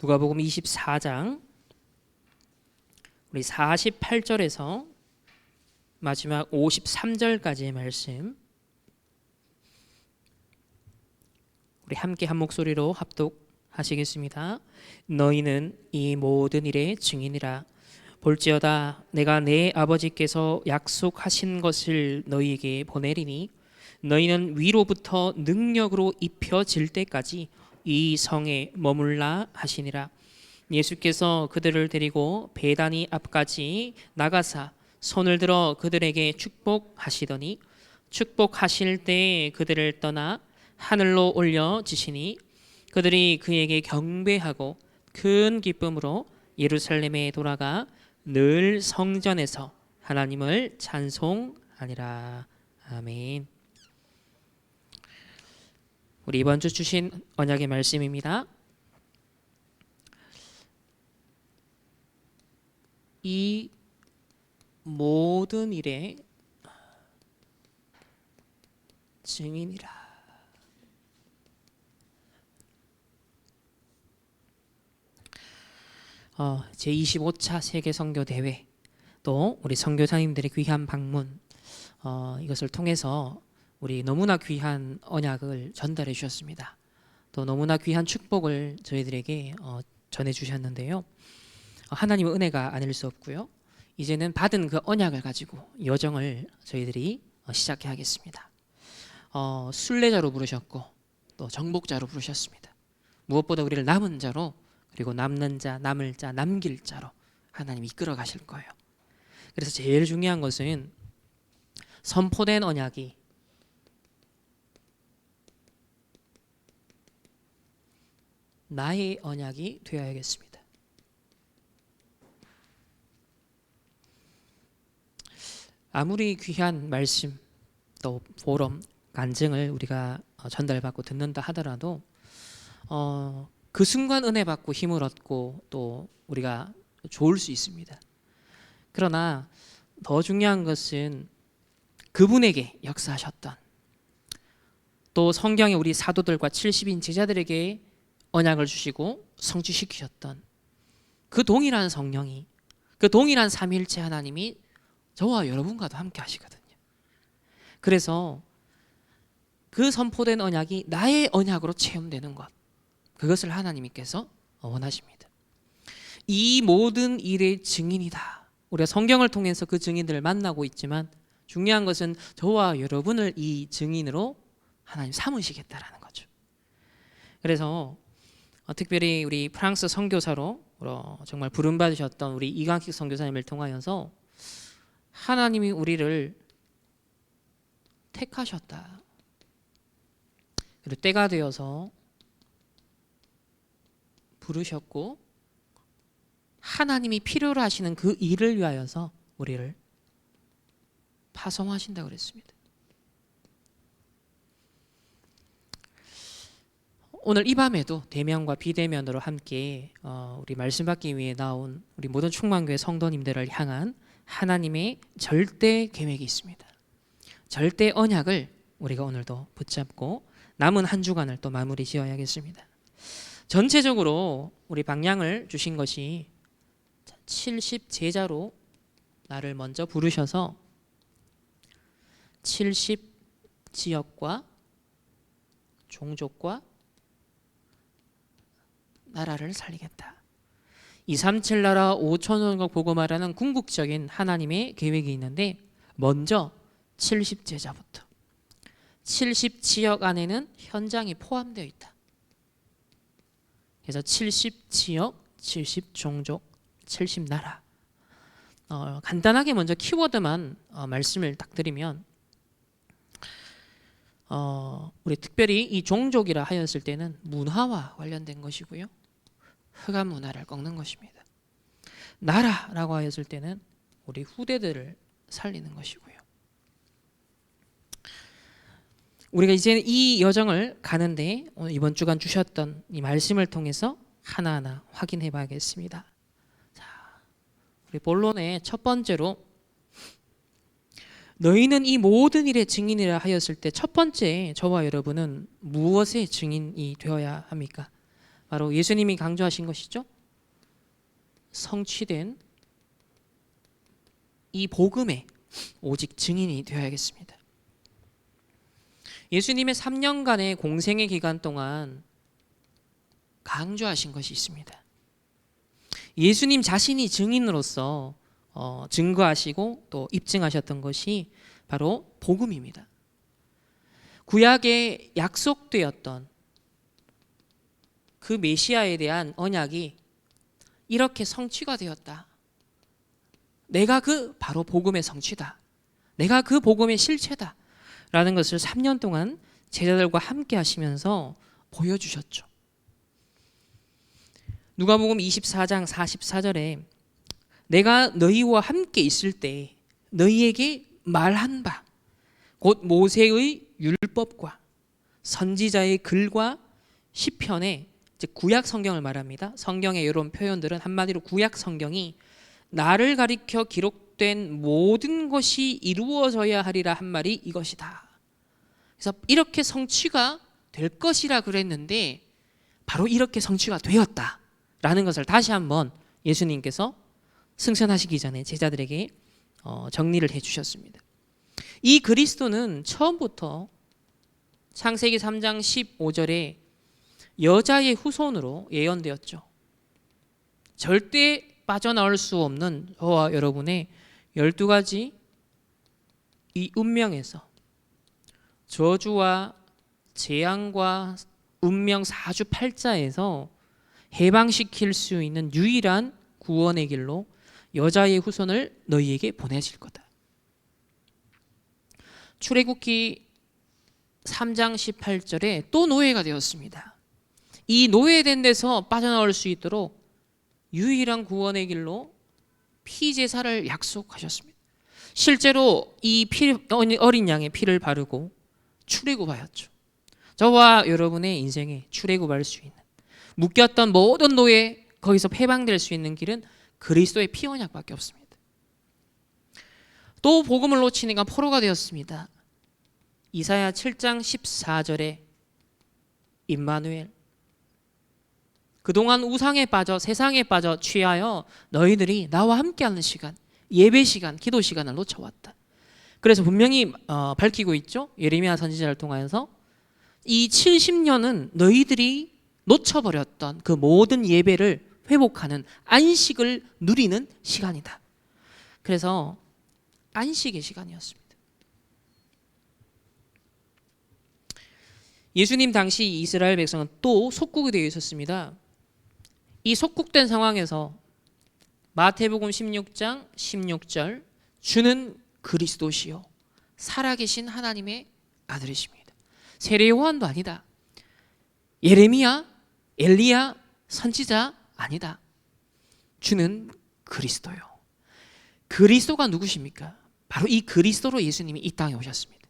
누가복음 24장 우리 48절에서 마지막 53절까지의 말씀 우리 함께 한 목소리로 합독하시겠습니다. 너희는 이 모든 일의 증인이라. 볼지어다 내가 내 아버지께서 약속하신 것을 너희에게 보내리니 너희는 위로부터 능력으로 입혀질 때까지 이 성에 머물라 하시니라. 예수께서 그들을 데리고 베다니 앞까지 나가사 손을 들어 그들에게 축복하시더니 축복하실 때 그들을 떠나 하늘로 올려지시니 그들이 그에게 경배하고 큰 기쁨으로 예루살렘에 돌아가 늘 성전에서 하나님을 찬송하니라. 아멘. 우리 이번 주 주신 언약의 말씀입니다. 이 모든 일의 증인이라. 제25차 세계 선교 대회, 또 우리 선교사님들의 귀한 방문, 이것을 통해서 우리 너무나 귀한 언약을 전달해 주셨습니다. 또 너무나 귀한 축복을 저희들에게 전해 주셨는데요. 하나님의 은혜가 아닐 수 없고요. 이제는 받은 그 언약을 가지고 여정을 저희들이 시작해야 하겠습니다. 순례자로 부르셨고 또 정복자로 부르셨습니다. 무엇보다 우리를 남은 자로, 그리고 남는 자, 남을 자, 남길 자로 하나님이 이끌어 가실 거예요. 그래서 제일 중요한 것은 선포된 언약이 나의 언약이 되어야겠습니다. 아무리 귀한 말씀, 또 포럼, 간증을 우리가 전달받고 듣는다 하더라도 그 순간 은혜 받고 힘을 얻고 또 우리가 좋을 수 있습니다. 그러나 더 중요한 것은 그분에게 역사하셨던, 또 성경에 우리 사도들과 70인 제자들에게 언약을 주시고 성취시키셨던 그 동일한 성령이, 그 동일한 삼위일체 하나님이 저와 여러분과도 함께 하시거든요. 그래서 그 선포된 언약이 나의 언약으로 체험되는 것, 그것을 하나님께서 원하십니다. 이 모든 일의 증인이다. 우리가 성경을 통해서 그 증인들을 만나고 있지만 중요한 것은 저와 여러분을 이 증인으로 하나님 삼으시겠다라는 거죠. 그래서 특별히 우리 프랑스 선교사로 정말 부름받으셨던 우리 이강식 선교사님을 통하여서 하나님이 우리를 택하셨다. 그리고 때가 되어서 부르셨고 하나님이 필요로 하시는 그 일을 위하여서 우리를 파송하신다고 그랬습니다. 오늘 이 밤에도 대면과 비대면으로 함께 우리 말씀 받기 위해 나온 우리 모든 충만교회 성도님들을 향한 하나님의 절대 계획이 있습니다. 절대 언약을 우리가 오늘도 붙잡고 남은 한 주간을 또 마무리 지어야겠습니다. 전체적으로 우리 방향을 주신 것이 70 제자로 나를 먼저 부르셔서 70 지역과 종족과 나라를 살리겠다. 237 나라 5천원국 복음화라는 궁극적인 하나님의 계획이 있는데, 먼저 70 제자부터 70 지역 안에는 현장이 포함되어 있다. 그래서 70 지역, 70 종족, 70 나라. 간단하게 먼저 키워드만 말씀을 딱 드리면, 우리 특별히 이 종족이라 하였을 때는 문화와 관련된 것이고요. 흑암 문화를 꺾는 것입니다. 나라라고 하였을 때는 우리 후대들을 살리는 것이고요. 우리가 이제 이 여정을 가는데 오늘 이번 주간 주셨던 이 말씀을 통해서 하나하나 확인해 봐야겠습니다. 자, 우리 본론의 첫 번째로 너희는 이 모든 일의 증인이라 하였을 때 첫 번째 저와 여러분은 무엇의 증인이 되어야 합니까? 바로 예수님이 강조하신 것이죠. 성취된 이 복음의 오직 증인이 되어야겠습니다. 예수님의 3년간의 공생의 기간 동안 강조하신 것이 있습니다. 예수님 자신이 증인으로서 증거하시고 또 입증하셨던 것이 바로 복음입니다. 구약에 약속되었던 그 메시아에 대한 언약이 이렇게 성취가 되었다. 내가 그 바로 복음의 성취다. 내가 그 복음의 실체다. 라는 것을 3년 동안 제자들과 함께 하시면서 보여주셨죠. 누가복음 24장 44절에 내가 너희와 함께 있을 때 너희에게 말한 바 곧 모세의 율법과 선지자의 글과 시편에 구약 성경을 말합니다. 성경의 이런 표현들은 한마디로 구약 성경이 나를 가리켜 기록된 모든 것이 이루어져야 하리라 한 말이 이것이다. 그래서 이렇게 성취가 될 것이라 그랬는데 바로 이렇게 성취가 되었다라는 것을 다시 한번 예수님께서 승천하시기 전에 제자들에게 정리를 해주셨습니다. 이 그리스도는 처음부터 창세기 3장 15절에 여자의 후손으로 예언되었죠. 절대 빠져나올 수 없는 저와 여러분의 12가지 이 운명에서 저주와 재앙과 운명 사주팔자에서 해방시킬 수 있는 유일한 구원의 길로 여자의 후손을 너희에게 보내실 거다. 출애굽기 3장 18절에 또 노예가 되었습니다. 이 노예된 데서 빠져나올 수 있도록 유일한 구원의 길로 피제사를 약속하셨습니다. 실제로 이 어린 양의 피를 바르고 출애굽하였죠. 저와 여러분의 인생에 출애굽할 수 있는 묶였던 모든 노예 거기서 해방될 수 있는 길은 그리스도의 피 언약밖에 없습니다. 또 복음을 놓치니까 포로가 되었습니다. 이사야 7장 14절에 임마누엘 그동안 우상에 빠져 세상에 빠져 취하여 너희들이 나와 함께하는 시간 예배 시간 기도 시간을 놓쳐왔다. 그래서 분명히 밝히고 있죠. 예레미야 선지자를 통하여서 이 70년은 너희들이 놓쳐버렸던 그 모든 예배를 회복하는 안식을 누리는 시간이다. 그래서 안식의 시간이었습니다. 예수님 당시 이스라엘 백성은 또 속국이 되어 있었습니다. 이 속국된 상황에서 마태복음 16장 16절 주는 그리스도시요 살아계신 하나님의 아들이십니다. 세례 요한도 아니다. 예레미야, 엘리야, 선지자 아니다. 주는 그리스도요. 그리스도가 누구십니까? 바로 이 그리스도로 예수님이 이 땅에 오셨습니다.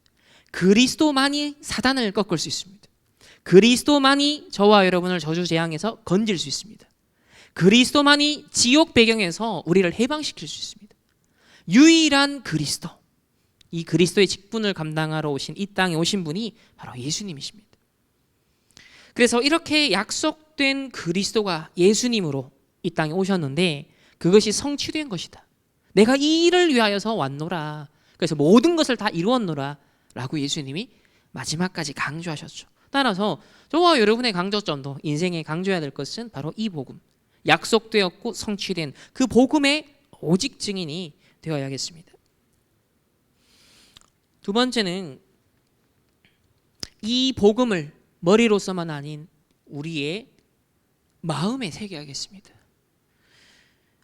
그리스도만이 사단을 꺾을 수 있습니다. 그리스도만이 저와 여러분을 저주 재앙에서 건질 수 있습니다. 그리스도만이 지옥 배경에서 우리를 해방시킬 수 있습니다. 유일한 그리스도, 이 그리스도의 직분을 감당하러 오신 이 땅에 오신 분이 바로 예수님이십니다. 그래서 이렇게 약속된 그리스도가 예수님으로 이 땅에 오셨는데 그것이 성취된 것이다. 내가 이 일을 위하여서 왔노라. 그래서 모든 것을 다 이루었노라 라고 예수님이 마지막까지 강조하셨죠. 따라서 저와 여러분의 강조점도 인생에 강조해야 될 것은 바로 이 복음, 약속되었고 성취된 그 복음의 오직 증인이 되어야겠습니다. 두 번째는 이 복음을 머리로서만 아닌 우리의 마음에 새겨야겠습니다.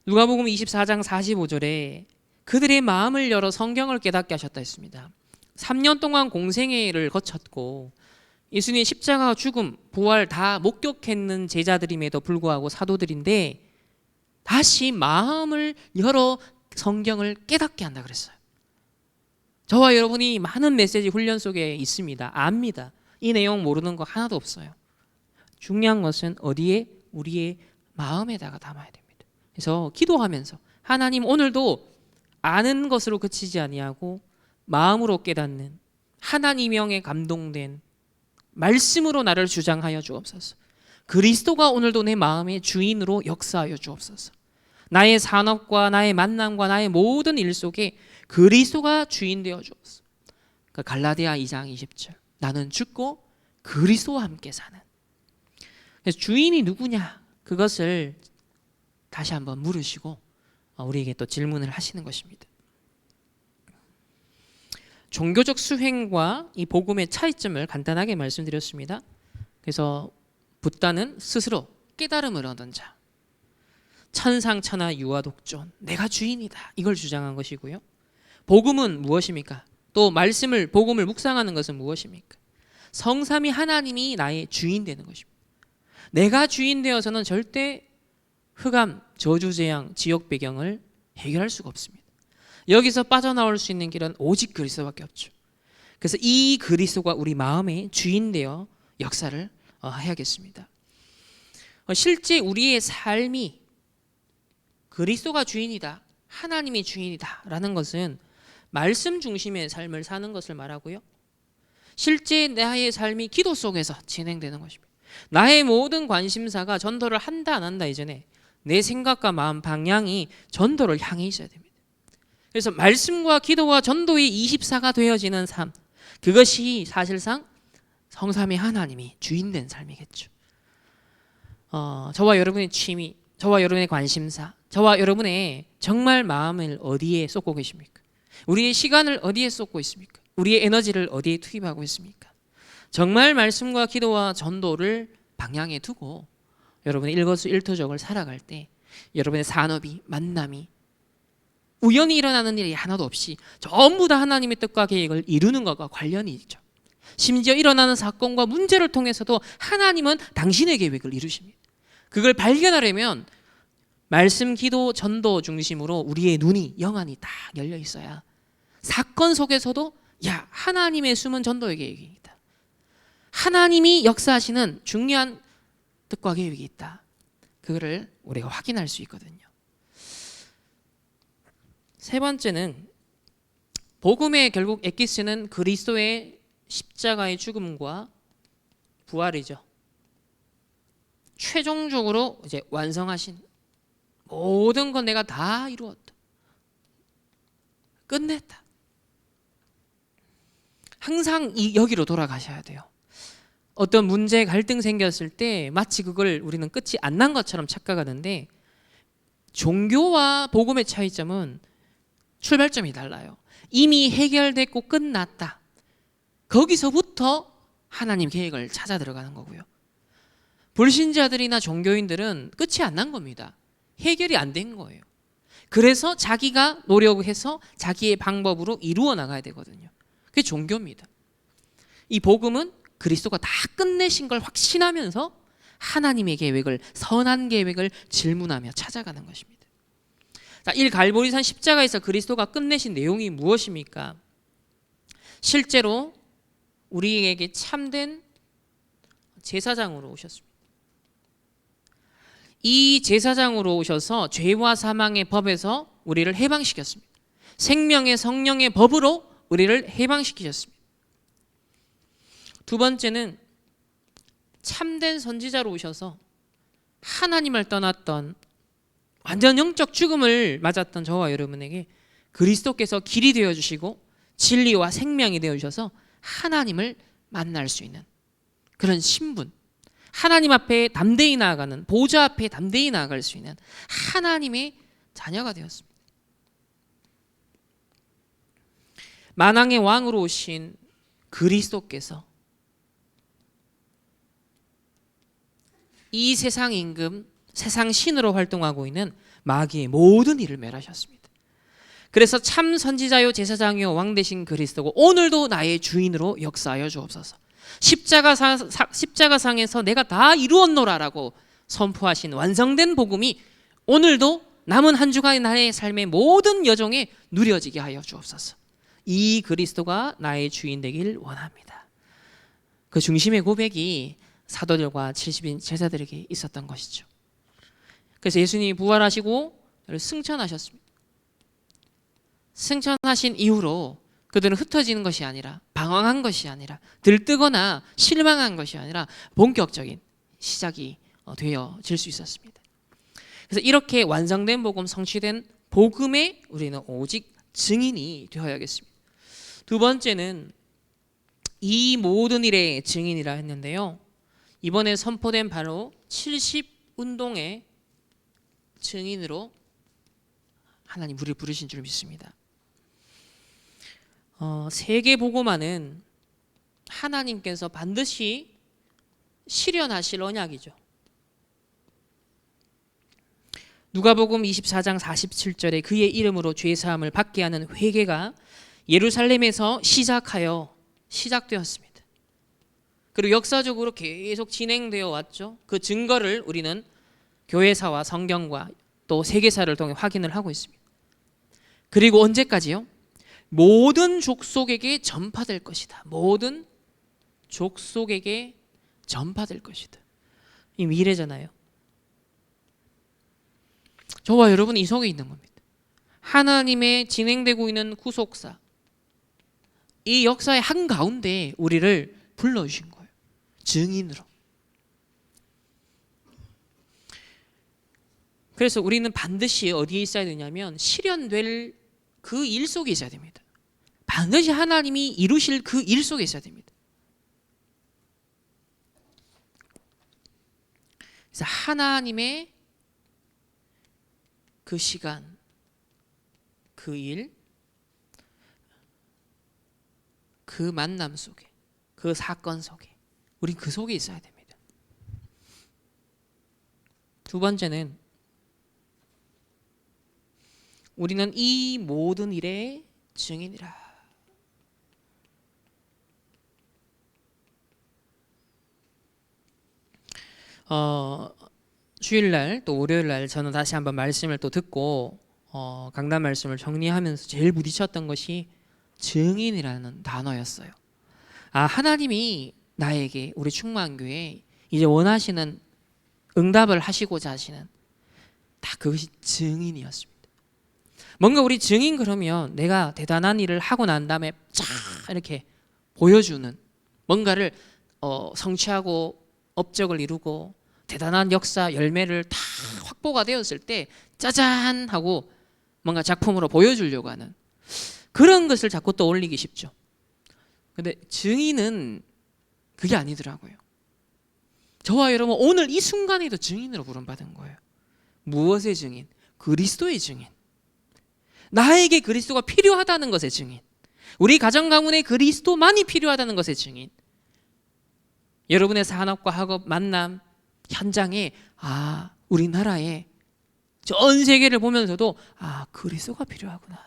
누가복음 24장 45절에 그들의 마음을 열어 성경을 깨닫게 하셨다 했습니다. 3년 동안 공생애를 거쳤고 예수님의 십자가, 죽음, 부활 다 목격했는 제자들임에도 불구하고 사도들인데 다시 마음을 열어 성경을 깨닫게 한다 그랬어요. 저와 여러분이 많은 메시지 훈련 속에 있습니다. 압니다. 이 내용 모르는 거 하나도 없어요. 중요한 것은 어디에? 우리의 마음에다가 담아야 됩니다. 그래서 기도하면서 하나님 오늘도 아는 것으로 그치지 아니하고 마음으로 깨닫는 하나님의 영에 감동된 말씀으로 나를 주장하여 주옵소서. 그리스도가 오늘도 내 마음의 주인으로 역사하여 주옵소서. 나의 산업과 나의 만남과 나의 모든 일 속에 그리스도가 주인 되어 주옵소서. 갈라디아 2장 20절, 나는 죽고 그리스도와 함께 사는. 그래서 주인이 누구냐, 그것을 다시 한번 물으시고 우리에게 또 질문을 하시는 것입니다. 종교적 수행과 이 복음의 차이점을 간단하게 말씀드렸습니다. 그래서 붓다는 스스로 깨달음을 얻은 자, 천상천하 유아독존, 내가 주인이다, 이걸 주장한 것이고요. 복음은 무엇입니까? 또 복음을 묵상하는 것은 무엇입니까? 성삼위 하나님이 나의 주인 되는 것입니다. 내가 주인 되어서는 절대 흑암, 저주, 재앙, 지옥 배경을 해결할 수가 없습니다. 여기서 빠져나올 수 있는 길은 오직 그리스도밖에 없죠. 그래서 이 그리스도가 우리 마음의 주인 되어 역사를 해야겠습니다. 실제 우리의 삶이 그리스도가 주인이다, 하나님이 주인이다 라는 것은 말씀 중심의 삶을 사는 것을 말하고요. 실제 나의 삶이 기도 속에서 진행되는 것입니다. 나의 모든 관심사가 전도를 한다 안 한다 이전에 내 생각과 마음 방향이 전도를 향해 있어야 됩니다. 그래서 말씀과 기도와 전도의 24가 되어지는 삶, 그것이 사실상 성삼위 하나님이 주인된 삶이겠죠. 저와 여러분의 취미, 저와 여러분의 관심사, 저와 여러분의 정말 마음을 어디에 쏟고 계십니까? 우리의 시간을 어디에 쏟고 있습니까? 우리의 에너지를 어디에 투입하고 있습니까? 정말 말씀과 기도와 전도를 방향에 두고 여러분의 일거수일투족을 살아갈 때 여러분의 산업이, 만남이 우연히 일어나는 일이 하나도 없이 전부 다 하나님의 뜻과 계획을 이루는 것과 관련이 있죠. 심지어 일어나는 사건과 문제를 통해서도 하나님은 당신의 계획을 이루십니다. 그걸 발견하려면 말씀, 기도, 전도 중심으로 우리의 눈이 영안이 딱 열려 있어야 사건 속에서도 야, 하나님의 숨은 전도의 계획이 있다, 하나님이 역사하시는 중요한 뜻과 계획이 있다, 그거를 우리가 확인할 수 있거든요. 세 번째는 복음의 결국 엑기스는 그리스도의 십자가의 죽음과 부활이죠. 최종적으로 이제 완성하신 모든 건 내가 다 이루었다, 끝냈다. 항상 여기로 돌아가셔야 돼요. 어떤 문제, 갈등 생겼을 때 마치 그걸 우리는 끝이 안 난 것처럼 착각하는데, 종교와 복음의 차이점은 출발점이 달라요. 이미 해결됐고 끝났다. 거기서부터 하나님 계획을 찾아 들어가는 거고요. 불신자들이나 종교인들은 끝이 안 난 겁니다. 해결이 안 된 거예요. 그래서 자기가 노력해서 자기의 방법으로 이루어 나가야 되거든요. 그게 종교입니다. 이 복음은 그리스도가 다 끝내신 걸 확신하면서 하나님의 계획을, 선한 계획을 질문하며 찾아가는 것입니다. 자, 갈보리산 십자가에서 그리스도가 끝내신 내용이 무엇입니까? 실제로 우리에게 참된 제사장으로 오셨습니다. 이 제사장으로 오셔서 죄와 사망의 법에서 우리를 해방시켰습니다. 생명의 성령의 법으로 우리를 해방시키셨습니다. 두 번째는 참된 선지자로 오셔서 하나님을 떠났던 완전 영적 죽음을 맞았던 저와 여러분에게 그리스도께서 길이 되어주시고 진리와 생명이 되어주셔서 하나님을 만날 수 있는 그런 신분, 하나님 앞에 담대히 나아가는, 보좌 앞에 담대히 나아갈 수 있는 하나님의 자녀가 되었습니다. 만왕의 왕으로 오신 그리스도께서 이 세상 임금, 세상 신으로 활동하고 있는 마귀의 모든 일을 멸하셨습니다. 그래서 참 선지자요 제사장이요 왕 되신 그리스도고 오늘도 나의 주인으로 역사하여 주옵소서. 십자가상에서 내가 다 이루었노라라고 선포하신 완성된 복음이 오늘도 남은 한 주간의 나의 삶의 모든 여정에 누려지게 하여 주옵소서. 이 그리스도가 나의 주인 되길 원합니다. 그 중심의 고백이 사도들과 70인 제자들에게 있었던 것이죠. 그래서 예수님이 부활하시고 승천하셨습니다. 승천하신 이후로 그들은 흩어지는 것이 아니라, 방황한 것이 아니라, 들뜨거나 실망한 것이 아니라 본격적인 시작이 되어질 수 있었습니다. 그래서 이렇게 완성된 복음, 성취된 복음에 우리는 오직 증인이 되어야겠습니다. 두 번째는 이 모든 일의 증인이라 했는데요. 이번에 선포된 바로 70운동의 증인으로 하나님 우리를 부르신 줄 믿습니다. 세계복음화는 하나님께서 반드시 실현하실 언약이죠. 누가복음 24장 47절에 그의 이름으로 죄사함을 받게 하는 회개가 예루살렘에서 시작되었습니다. 그리고 역사적으로 계속 진행되어 왔죠. 그 증거를 우리는 교회사와 성경과 또 세계사를 통해 확인을 하고 있습니다. 그리고 언제까지요? 모든 족속에게 전파될 것이다. 모든 족속에게 전파될 것이다. 이 미래잖아요. 저와 여러분은 이 속에 있는 겁니다. 하나님의 진행되고 있는 구속사, 이 역사의 한가운데 우리를 불러주신 거예요. 증인으로. 그래서 우리는 반드시 어디에 있어야 되냐면 실현될 그 일 속에 있어야 됩니다. 반드시 하나님이 이루실 그 일 속에 있어야 됩니다. 그래서 하나님의 그 시간, 그 일, 그 만남 속에, 그 사건 속에 우린 그 속에 있어야 됩니다. 두 번째는 우리는 이 모든 일의 증인이라. 주일날 또 월요일날 저는 다시 한번 말씀을 또 듣고 강단 말씀을 정리하면서 제일 부딪혔던 것이 증인이라는 단어였어요. 하나님이 나에게 우리 충만교회에 이제 원하시는 응답을 하시고자 하시는 다 그것이 증인이었습니다. 뭔가 우리 증인 그러면 내가 대단한 일을 하고 난 다음에 쫙 이렇게 보여주는 뭔가를 성취하고 업적을 이루고 대단한 역사 열매를 다 확보가 되었을 때 짜잔 하고 뭔가 작품으로 보여주려고 하는 그런 것을 자꾸 떠올리기 쉽죠. 근데 증인은 그게 아니더라고요. 저와 여러분 오늘 이 순간에도 증인으로 부름받은 거예요. 무엇의 증인? 그리스도의 증인. 나에게 그리스도가 필요하다는 것의 증인. 우리 가정 가문에 그리스도만이 필요하다는 것의 증인. 여러분의 산업과 학업 만남 현장에 우리나라에 전 세계를 보면서도 그리스도가 필요하구나.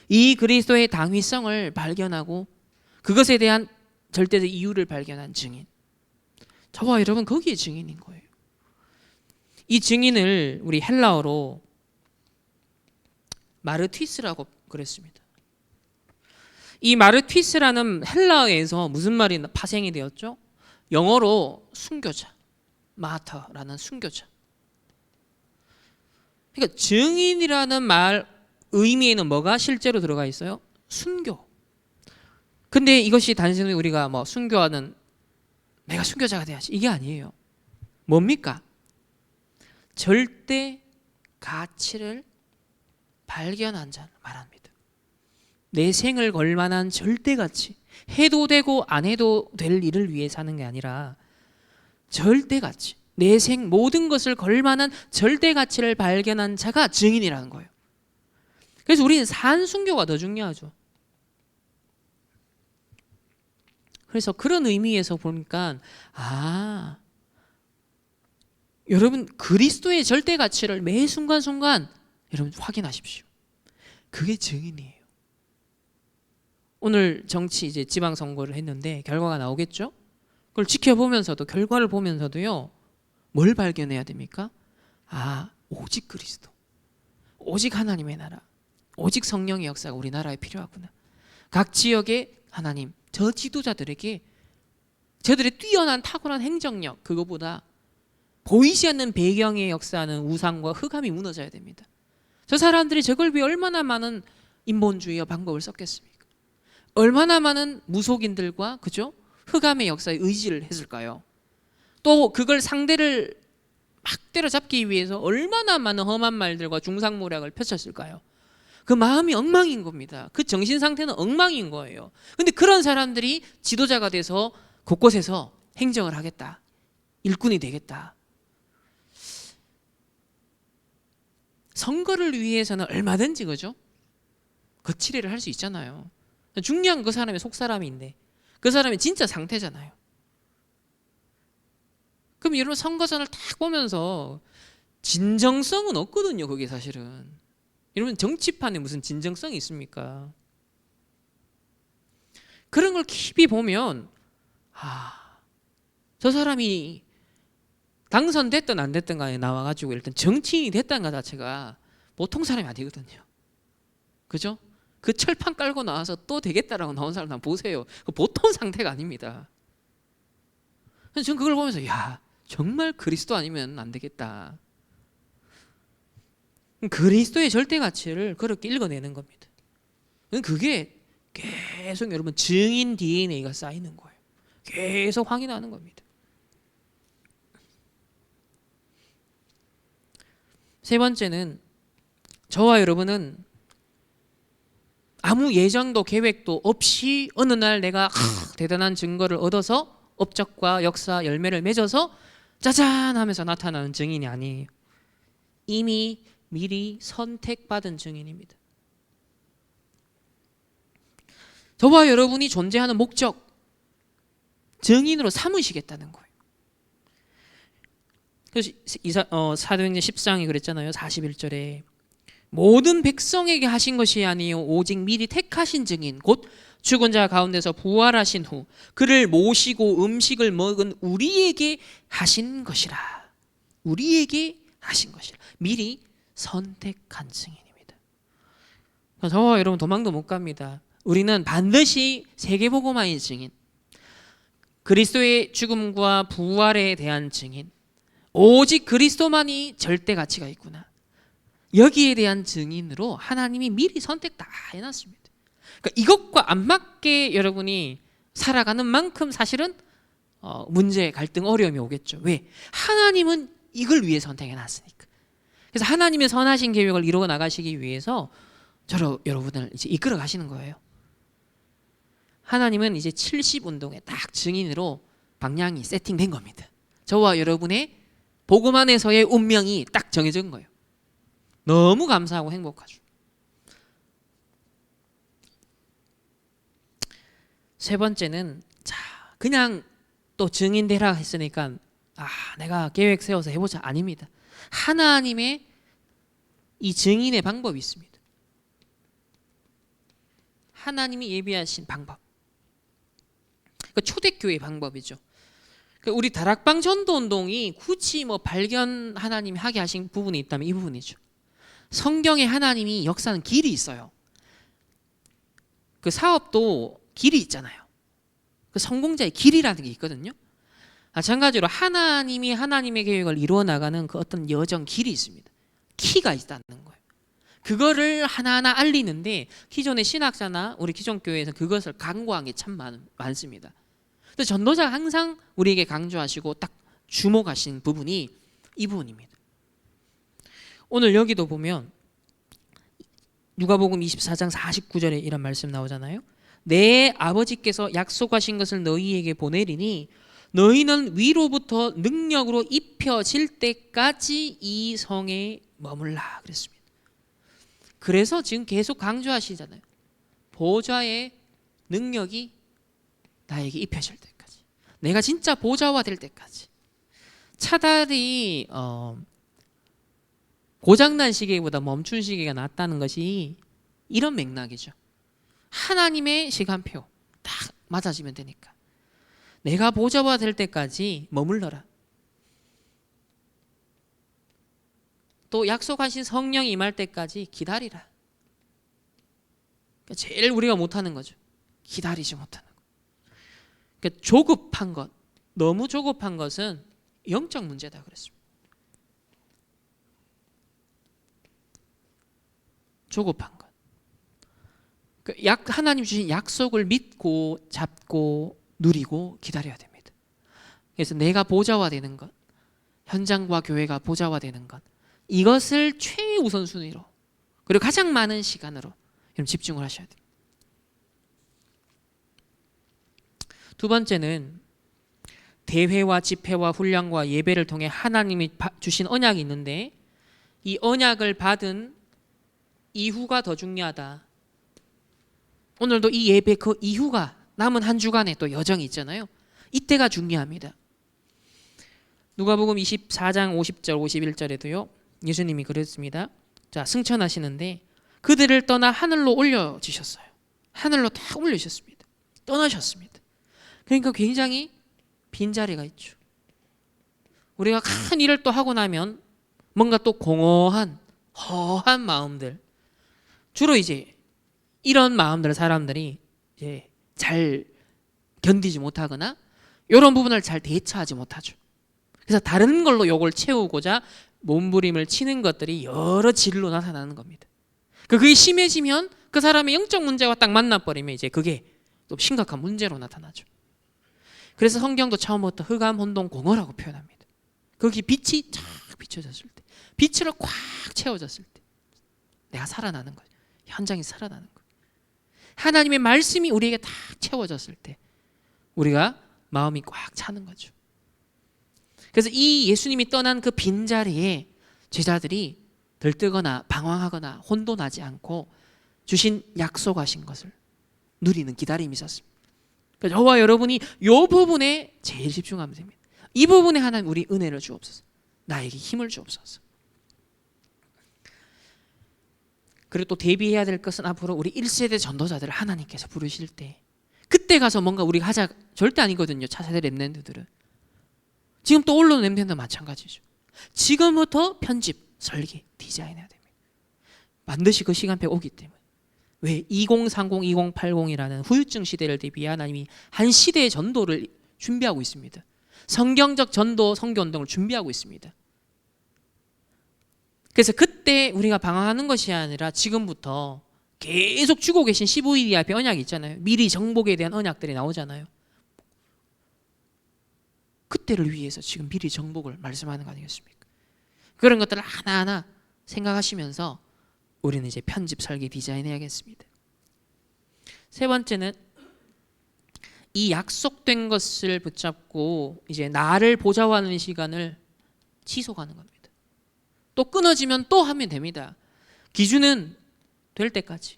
이 그리스도의 당위성을 발견하고 그것에 대한 절대적 이유를 발견한 증인. 저와 여러분 거기에 증인인 거예요. 이 증인을 우리 헬라어로 마르티스라고 그랬습니다. 이 마르티스라는 헬라어에서 무슨 말이 파생이 되었죠? 영어로 순교자, 마터라는 순교자. 그러니까 증인이라는 말 의미에는 뭐가 실제로 들어가 있어요? 순교. 근데 이것이 단순히 우리가 순교하는 내가 순교자가 돼야지 이게 아니에요. 뭡니까? 절대 가치를 발견한 자 말합니다. 내 생을 걸 만한 절대 가치, 해도 되고 안 해도 될 일을 위해 사는 게 아니라 절대 가치, 내 생 모든 것을 걸 만한 절대 가치를 발견한 자가 증인이라는 거예요. 그래서 우리는 산순교가 더 중요하죠. 그래서 그런 의미에서 보니까 여러분 그리스도의 절대 가치를 매 순간순간 여러분 확인하십시오. 그게 증인이에요. 오늘 정치 이제 지방선거를 했는데 결과가 나오겠죠? 그걸 지켜보면서도 결과를 보면서도요. 뭘 발견해야 됩니까? 오직 그리스도, 오직 하나님의 나라, 오직 성령의 역사가 우리나라에 필요하구나. 각 지역의 하나님, 저 지도자들에게 저들의 뛰어난 탁월한 행정력 그거보다 보이지 않는 배경의 역사는 우상과 흑암이 무너져야 됩니다. 저 사람들이 저걸 위해 얼마나 많은 인본주의와 방법을 썼겠습니까? 얼마나 많은 무속인들과 그죠? 흑암의 역사에 의지를 했을까요? 또 그걸 상대를 막 때려잡기 위해서 얼마나 많은 험한 말들과 중상모략을 펼쳤을까요? 그 마음이 엉망인 겁니다. 그 정신 상태는 엉망인 거예요. 근데 그런 사람들이 지도자가 돼서 곳곳에서 행정을 하겠다, 일꾼이 되겠다. 선거를 위해서는 얼마든지 그죠? 거칠애를 할 수 있잖아요. 중요한 그 사람의 속사람인데 그 사람이 진짜 상태잖아요. 그럼 여러분 선거전을 딱 보면서 진정성은 없거든요. 그게 사실은. 여러분 정치판에 무슨 진정성이 있습니까? 그런 걸 깊이 보면 저 사람이 당선됐든 안 됐든 간에 나와가지고 일단 정치인이 됐다는 것 자체가 보통 사람이 아니거든요. 그죠? 그 철판 깔고 나와서 또 되겠다라고 나온 사람 한번 보세요. 그 보통 상태가 아닙니다. 저는 그걸 보면서 야, 정말 그리스도 아니면 안 되겠다. 그리스도의 절대 가치를 그렇게 읽어내는 겁니다. 그게 계속 여러분 증인 DNA가 쌓이는 거예요. 계속 확인하는 겁니다. 세 번째는 저와 여러분은 아무 예정도 계획도 없이 어느 날 내가 대단한 증거를 얻어서 업적과 역사 열매를 맺어서 짜잔 하면서 나타나는 증인이 아니에요. 이미 미리 선택받은 증인입니다. 저와 여러분이 존재하는 목적, 증인으로 삼으시겠다는 거예요. 그래서 사도행전 10장이 그랬잖아요. 41절에 모든 백성에게 하신 것이 아니요 오직 미리 택하신 증인 곧 죽은 자 가운데서 부활하신 후 그를 모시고 음식을 먹은 우리에게 하신 것이라. 우리에게 하신 것이라. 미리 선택한 증인입니다. 저와 여러분 도망도 못 갑니다. 우리는 반드시 세계복음화의 증인, 그리스도의 죽음과 부활에 대한 증인, 오직 그리스도만이 절대 가치가 있구나. 여기에 대한 증인으로 하나님이 미리 선택 다 해놨습니다. 그러니까 이것과 안 맞게 여러분이 살아가는 만큼 사실은 문제, 갈등, 어려움이 오겠죠. 왜? 하나님은 이걸 위해 선택해놨으니까. 그래서 하나님의 선하신 계획을 이루어 나가시기 위해서 여러분을 이제 이끌어 가시는 거예요. 하나님은 이제 70운동의 딱 증인으로 방향이 세팅된 겁니다. 저와 여러분의 복음 안에서의 운명이 딱 정해진 거예요. 너무 감사하고 행복하죠. 세 번째는 그냥 또 증인되라 했으니까 내가 계획 세워서 해보자 아닙니다. 하나님의 이 증인의 방법이 있습니다. 하나님이 예비하신 방법. 초대교회 방법이죠. 우리 다락방 전도운동이 굳이 발견 하나님이 하게 하신 부분이 있다면 이 부분이죠. 성경에 하나님이 역사하는 길이 있어요. 그 사업도 길이 있잖아요. 그 성공자의 길이라는 게 있거든요. 마찬가지로 하나님이 하나님의 계획을 이루어 나가는 그 어떤 여정 길이 있습니다. 키가 있다는 거예요. 그거를 하나하나 알리는데 기존의 신학자나 우리 기존 교회에서 그것을 강구한 게 참 많습니다. 근데 전도자가 항상 우리에게 강조하시고 딱 주목하신 부분이 이 부분입니다. 오늘 여기도 보면 누가복음 24장 49절에 이런 말씀 나오잖아요. 내 아버지께서 약속하신 것을 너희에게 보내리니 너희는 위로부터 능력으로 입혀질 때까지 이 성에 머물라 그랬습니다. 그래서 지금 계속 강조하시잖아요. 보좌의 능력이 나에게 입혀질 때까지, 내가 진짜 보좌화 될 때까지. 차라리 고장난 시계보다 멈춘 시계가 낫다는 것이 이런 맥락이죠. 하나님의 시간표 딱 맞아지면 되니까 내가 보좌화 될 때까지 머물러라. 또 약속하신 성령이 임할 때까지 기다리라. 그러니까 제일 우리가 못하는 거죠. 기다리지 못하는 거. 그러니까 조급한 것, 너무 조급한 것은 영적 문제다 그랬습니다. 조급한 것. 하나님 주신 약속을 믿고 잡고 누리고 기다려야 됩니다. 그래서 내가 보좌화 되는 것, 현장과 교회가 보좌화 되는 것, 이것을 최우선순위로 그리고 가장 많은 시간으로 여러분 집중을 하셔야 돼요. 두 번째는 대회와 집회와 훈련과 예배를 통해 하나님이 주신 언약이 있는데 이 언약을 받은 이후가 더 중요하다. 오늘도 이 예배 그 이후가 남은 한 주간에 또 여정이 있잖아요. 이때가 중요합니다. 누가복음 24장 50절 51절에도요. 예수님이 그랬습니다. 자, 승천하시는데 그들을 떠나 하늘로 올려지셨어요. 하늘로 다 올리셨습니다. 떠나셨습니다. 그러니까 굉장히 빈자리가 있죠. 우리가 큰 일을 또 하고 나면 뭔가 또 공허한 허한 마음들, 주로 이제 이런 마음들을 사람들이 이제 잘 견디지 못하거나 이런 부분을 잘 대처하지 못하죠. 그래서 다른 걸로 요걸 채우고자 몸부림을 치는 것들이 여러 질로 나타나는 겁니다. 그게 심해지면 그 사람의 영적 문제와 딱 만나버리면 이제 그게 또 심각한 문제로 나타나죠. 그래서 성경도 처음부터 흑암, 혼돈, 공허라고 표현합니다. 거기 빛이 쫙 비춰졌을 때, 빛으로 꽉 채워졌을 때 내가 살아나는 거예요. 현장이 살아나는 거예요. 하나님의 말씀이 우리에게 딱 채워졌을 때 우리가 마음이 꽉 차는 거죠. 그래서 이 예수님이 떠난 그 빈자리에 제자들이 들뜨거나 방황하거나 혼돈하지 않고 주신 약속하신 것을 누리는 기다림이 있었습니다. 그래서 저와 여러분이 이 부분에 제일 집중하면 됩니다. 이 부분에 하나님 우리 은혜를 주옵소서. 나에게 힘을 주옵소서. 그리고 또 대비해야 될 것은 앞으로 우리 1세대 전도자들을 하나님께서 부르실 때 그때 가서 뭔가 우리가 하자 절대 아니거든요. 차세대 렘넌트들은. 지금 또 올라오는 렘넌트도 마찬가지죠. 지금부터 편집, 설계, 디자인해야 됩니다. 반드시 그 시간표가 오기 때문에. 왜? 2030, 2080이라는 후유증 시대를 대비해 하나님이 한 시대의 전도를 준비하고 있습니다. 성경적 전도, 선교운동을 준비하고 있습니다. 그래서 그때 우리가 방황하는 것이 아니라 지금부터 계속 주고 계신 15일 앞에 언약이 있잖아요. 미리 정복에 대한 언약들이 나오잖아요. 그때를 위해서 지금 미리 정복을 말씀하는 거 아니겠습니까? 그런 것들을 하나하나 생각하시면서 우리는 이제 편집, 설계, 디자인 해야겠습니다. 세 번째는 이 약속된 것을 붙잡고 이제 나를 보좌하는 시간을 지속하는 겁니다. 또 끊어지면 또 하면 됩니다. 기준은 될 때까지.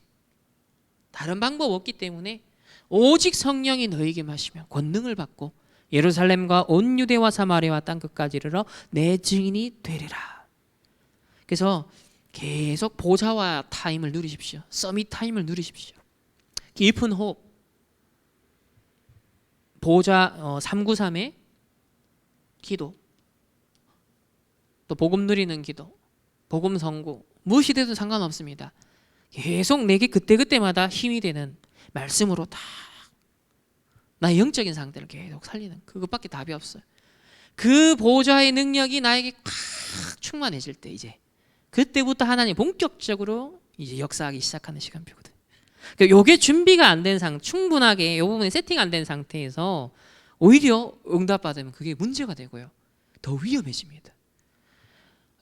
다른 방법 없기 때문에 오직 성령이 너에게 마시며 권능을 받고 예루살렘과 온 유대와 사마리아와 땅 끝까지 이르러 내 증인이 되리라. 그래서 계속 보좌와 타임을 누리십시오. 서밋 타임을 누리십시오. 깊은 호흡. 보좌 393의 기도. 또 복음 누리는 기도. 복음 선고. 무엇이 되든 상관없습니다. 계속 내게 그때그때마다 힘이 되는 말씀으로 다 나의 영적인 상태를 계속 살리는 그것밖에 답이 없어요. 그 보좌의 능력이 나에게 꽉 충만해질 때 이제 그때부터 하나님 본격적으로 이제 역사하기 시작하는 시간표거든요. 그러니까 이게 준비가 안 된 충분하게 이 부분에 세팅 안 된 상태에서 오히려 응답받으면 그게 문제가 되고요. 더 위험해집니다.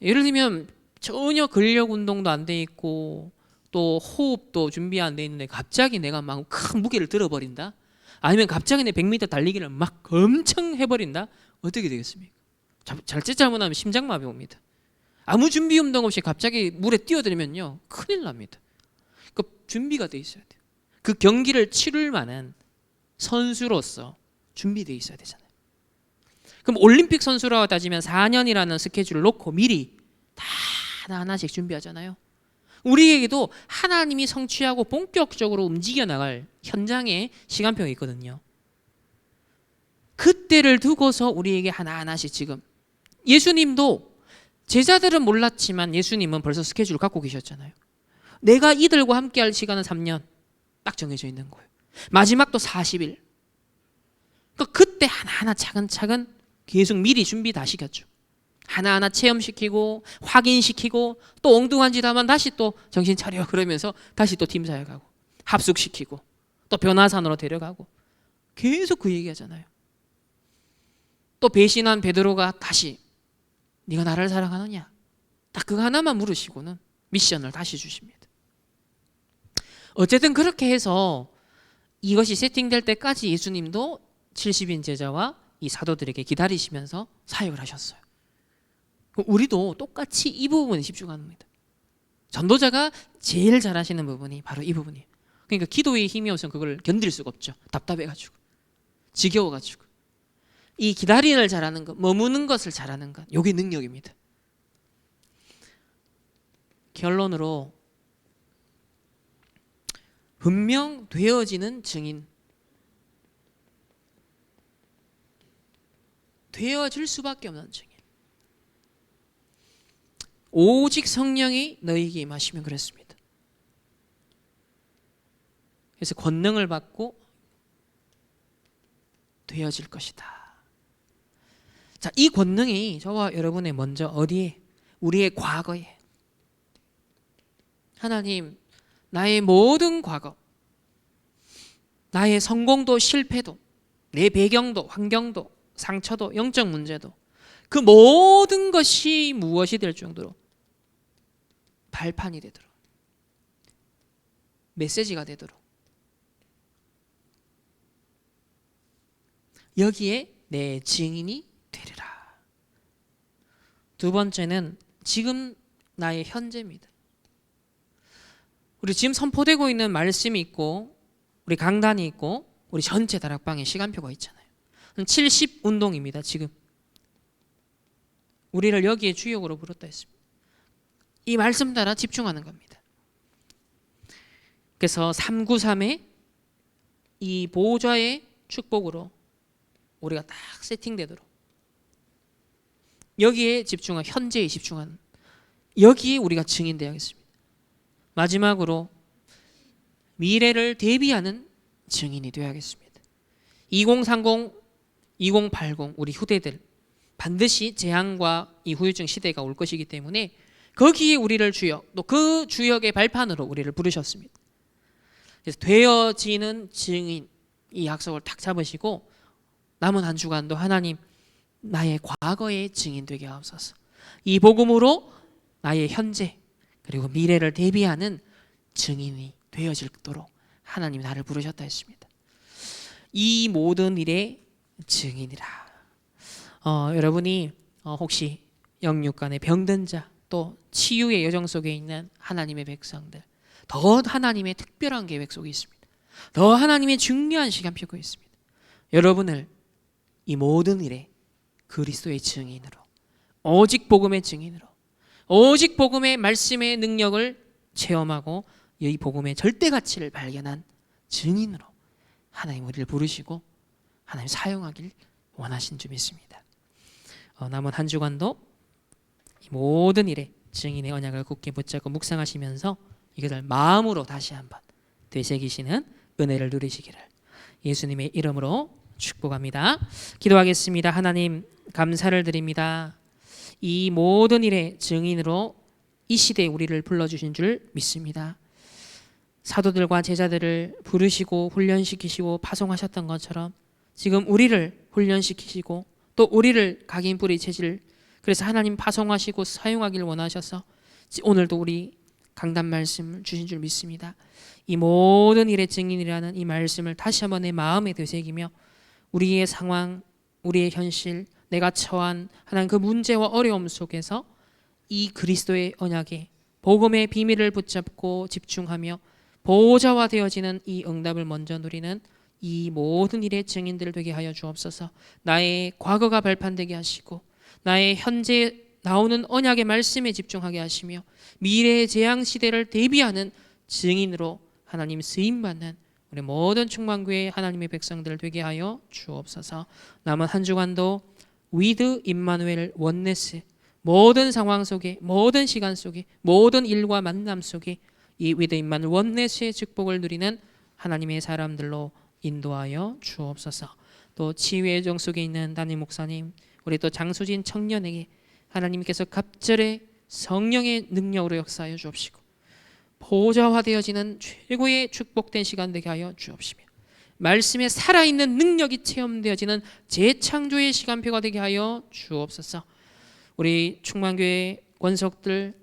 예를 들면 전혀 근력 운동도 안 돼 있고 또 호흡도 준비 안 돼 있는데 갑자기 내가 막 큰 무게를 들어버린다. 아니면 갑자기 내 100m 달리기를 막 엄청 해버린다. 어떻게 되겠습니까? 잘짓 잘못하면 심장마비 옵니다. 아무 준비 운동 없이 갑자기 물에 뛰어들면요 큰일 납니다. 그 준비가 돼 있어야 돼요. 그 경기를 치를 만한 선수로서 준비돼 있어야 되잖아요. 그럼 올림픽 선수라고 따지면 4년이라는 스케줄을 놓고 미리 다 하나하나씩 준비하잖아요. 우리에게도 하나님이 성취하고 본격적으로 움직여 나갈 현장에 시간표가 있거든요. 그때를 두고서 우리에게 하나하나씩 지금 예수님도 제자들은 몰랐지만 예수님은 벌써 스케줄을 갖고 계셨잖아요. 내가 이들과 함께 할 시간은 3년 딱 정해져 있는 거예요. 마지막도 40일. 그러니까 그때 하나하나 차근차근 계속 미리 준비 다 시켰죠. 하나하나 체험시키고 확인시키고 또 엉뚱한 짓 하면 다시 또 정신 차려 그러면서 다시 또 팀 사역하고 합숙시키고 또 변화산으로 데려가고 계속 그 얘기하잖아요. 또 배신한 베드로가 다시 네가 나를 사랑하느냐? 딱 그거 하나만 물으시고는 미션을 다시 주십니다. 어쨌든 그렇게 해서 이것이 세팅될 때까지 예수님도 70인 제자와 이 사도들에게 기다리시면서 사역을 하셨어요. 우리도 똑같이 이 부분에 집중합니다. 전도자가 제일 잘하시는 부분이 바로 이 부분이에요. 그러니까 기도의 힘이 없으면 그걸 견딜 수가 없죠. 답답해가지고, 지겨워가지고. 이 기다림을 잘하는 것, 머무는 것을 잘하는 것, 이게 능력입니다. 결론으로 분명 되어지는 증인, 되어질 수밖에 없는 증인. 오직 성령이 너희에게 임하시면 그랬습니다. 그래서 권능을 받고 되어질 것이다. 자, 이 권능이 저와 여러분의 먼저 어디에? 우리의 과거에. 하나님, 나의 모든 과거, 나의 성공도 실패도, 내 배경도, 환경도, 상처도, 영적 문제도, 그 모든 것이 무엇이 될 정도로 발판이 되도록, 메시지가 되도록, 여기에 내 증인이 되리라. 두 번째는 지금 나의 현재입니다. 우리 지금 선포되고 있는 말씀이 있고, 우리 강단이 있고, 우리 전체 다락방에 시간표가 있잖아요. 70 운동입니다. 지금 우리를 여기에 주역으로 부르다 했습니다. 이 말씀 따라 집중하는 겁니다. 그래서 393의 이 보좌의 축복으로 우리가 딱 세팅되도록 여기에 집중한, 현재에 집중한, 여기에 우리가 증인되어야겠습니다. 마지막으로 미래를 대비하는 증인이 되어야겠습니다. 2030, 2080 우리 후대들 반드시 재앙과 이 후유증 시대가 올 것이기 때문에 거기에 우리를 주역, 또 그 주역의 발판으로 우리를 부르셨습니다. 그래서 되어지는 증인, 이 약속을 탁 잡으시고 남은 한 주간도 하나님 나의 과거의 증인 되게 하옵소서. 이 복음으로 나의 현재 그리고 미래를 대비하는 증인이 되어지도록 하나님이 나를 부르셨다 했습니다. 이 모든 일의 증인이라. 여러분이 혹시 영육간의 병든 자, 또 치유의 여정 속에 있는 하나님의 백성들, 더 하나님의 특별한 계획 속에 있습니다. 더 하나님의 중요한 시간표가 있습니다. 여러분을 이 모든 일에 그리스도의 증인으로, 오직 복음의 증인으로, 오직 복음의 말씀의 능력을 체험하고 이 복음의 절대 가치를 발견한 증인으로 하나님 우리를 부르시고 하나님 사용하길 원하신 줄 믿습니다. 남은 한 주간도 이 모든 일에 증인의 언약을 굳게 붙잡고 묵상하시면서 이것을 마음으로 다시 한번 되새기시는 은혜를 누리시기를 예수님의 이름으로 축복합니다. 기도하겠습니다. 하나님 감사를 드립니다. 이 모든 일의 증인으로 이 시대에 우리를 불러주신 줄 믿습니다. 사도들과 제자들을 부르시고 훈련시키시고 파송하셨던 것처럼 지금 우리를 훈련시키시고 또 우리를 각인 뿌리 체질, 그래서 하나님 파송하시고 사용하길 원하셔서 오늘도 우리 강단 말씀을 주신 줄 믿습니다. 이 모든 일의 증인이라는 이 말씀을 다시 한번 내 마음에 되새기며 우리의 상황, 우리의 현실, 내가 처한 하나님 그 문제와 어려움 속에서 이 그리스도의 언약에 복음의 비밀을 붙잡고 집중하며 보호자와 되어지는 이 응답을 먼저 누리는 이 모든 일의 증인들 되게 하여 주옵소서. 나의 과거가 발판되게 하시고 나의 현재 나오는 언약의 말씀에 집중하게 하시며 미래의 재앙 시대를 대비하는 증인으로 하나님 쓰임받는 우리 모든 충만교회 하나님의 백성들 되게 하여 주옵소서. 남은 한 주간도 위드 임마누엘 원네스, 모든 상황 속에, 모든 시간 속에, 모든 일과 만남 속에 이 위드 임마누엘 원네스의 축복을 누리는 하나님의 사람들로 인도하여 주옵소서. 또 치유의 정 속에 있는 담임 목사님, 우리 또 장수진 청년에게 하나님께서 갑절의 성령의 능력으로 역사하여 주옵시고 보좌화되어지는 최고의 축복된 시간 되게 하여 주옵시며 말씀에 살아있는 능력이 체험되어지는 재창조의 시간표가 되게 하여 주옵소서. 우리 충만교회 권속들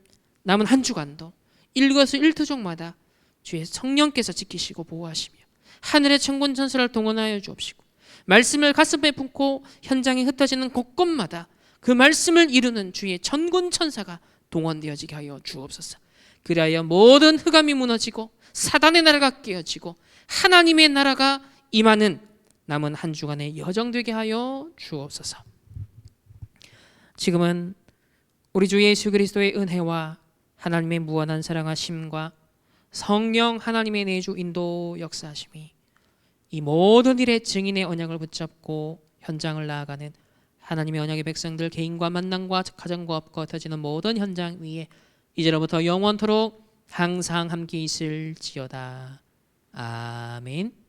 남은 한 주간도 일거수일투족마다 주의 성령께서 지키시고 보호하시며 하늘의 천군 천사를 동원하여 주옵시고 말씀을 가슴에 품고 현장에 흩어지는 곳곳마다 그 말씀을 이루는 주의 천군 천사가 동원되어지게 하여 주옵소서. 그리하여 모든 흑암이 무너지고 사단의 나라가 깨어지고 하나님의 나라가 임하는 남은 한 주간의 여정되게 하여 주옵소서. 지금은 우리 주 예수 그리스도의 은혜와 하나님의 무한한 사랑하심과 성령 하나님의 내주 인도 역사하심이 이 모든 일의 증인의 언약을 붙잡고 현장을 나아가는 하나님의 언약의 백성들 개인과 만남과 가정과 업과 흩어지는 모든 현장 위에 이제로부터 영원토록 항상 함께 있을지어다. 아멘.